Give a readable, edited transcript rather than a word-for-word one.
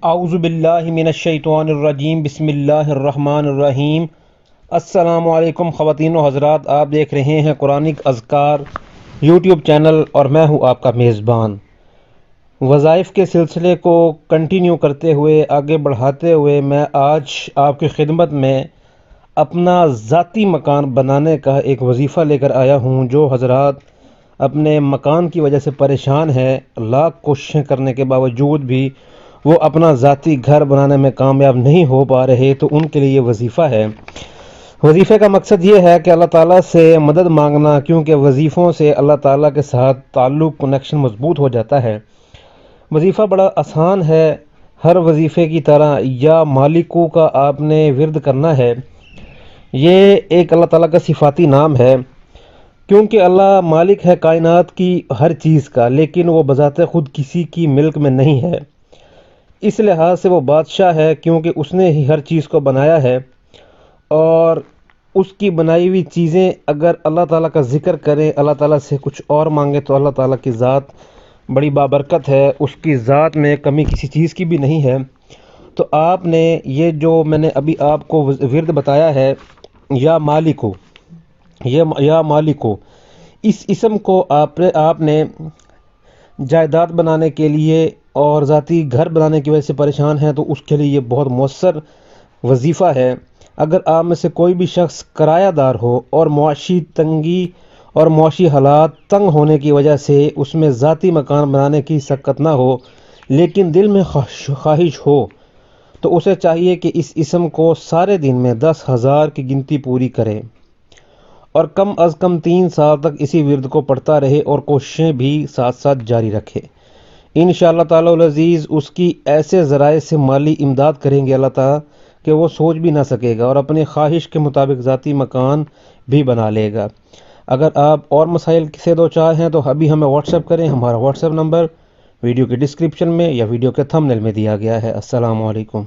اعوذ باللہ من الشیطان الرجیم بسم اللہ الرحمن الرحیم۔ السلام علیکم خواتین و حضرات، آپ دیکھ رہے ہیں قرآنک اذکار یوٹیوب چینل اور میں ہوں آپ کا میزبان۔ وظائف کے سلسلے کو کنٹینیو کرتے ہوئے آگے بڑھاتے ہوئے میں آج آپ کی خدمت میں اپنا ذاتی مکان بنانے کا ایک وظیفہ لے کر آیا ہوں۔ جو حضرات اپنے مکان کی وجہ سے پریشان ہیں، لاکھ کوششیں کرنے کے باوجود بھی وہ اپنا ذاتی گھر بنانے میں کامیاب نہیں ہو پا رہے، تو ان کے لیے یہ وظیفہ ہے۔ وظیفے کا مقصد یہ ہے کہ اللہ تعالیٰ سے مدد مانگنا، کیونکہ وظیفوں سے اللہ تعالیٰ کے ساتھ تعلق کنیکشن مضبوط ہو جاتا ہے۔ وظیفہ بڑا آسان ہے، ہر وظیفے کی طرح یا مالکو کا آپ نے ورد کرنا ہے۔ یہ ایک اللہ تعالیٰ کا صفاتی نام ہے، کیونکہ اللہ مالک ہے کائنات کی ہر چیز کا، لیکن وہ بذات خود کسی کی ملک میں نہیں ہے۔ اس لحاظ سے وہ بادشاہ ہے، کیونکہ اس نے ہی ہر چیز کو بنایا ہے، اور اس کی بنائی ہوئی چیزیں اگر اللہ تعالیٰ کا ذکر کریں، اللہ تعالیٰ سے کچھ اور مانگے، تو اللہ تعالیٰ کی ذات بڑی بابرکت ہے، اس کی ذات میں کمی کسی چیز کی بھی نہیں ہے۔ تو آپ نے یہ جو میں نے ابھی آپ کو ورد بتایا ہے، یا مالکو، یا مالکو، اس اسم کو آپ نے جائیداد بنانے کے لیے اور ذاتی گھر بنانے کی وجہ سے پریشان ہیں، تو اس کے لیے یہ بہت مؤثر وظیفہ ہے۔ اگر آپ میں سے کوئی بھی شخص کرایہ دار ہو اور معاشی تنگی اور معاشی حالات تنگ ہونے کی وجہ سے اس میں ذاتی مکان بنانے کی سکت نہ ہو، لیکن دل میں خواہش ہو، تو اسے چاہیے کہ اس اسم کو سارے دن میں 10,000 کی گنتی پوری کرے، اور کم از کم 3 سال تک اسی ورد کو پڑھتا رہے، اور کوششیں بھی ساتھ ساتھ جاری رکھے۔ انشاءاللہ تعالی العزیز اس کی ایسے ذرائع سے مالی امداد کریں گے اللہ تعالیٰ کہ وہ سوچ بھی نہ سکے گا، اور اپنی خواہش کے مطابق ذاتی مکان بھی بنا لے گا۔ اگر آپ اور مسائل سے دوچار ہیں تو ابھی ہمیں واٹس ایپ کریں، ہمارا واٹس ایپ نمبر ویڈیو کے ڈسکرپشن میں یا ویڈیو کے تھمبنیل میں دیا گیا ہے۔ السلام علیکم۔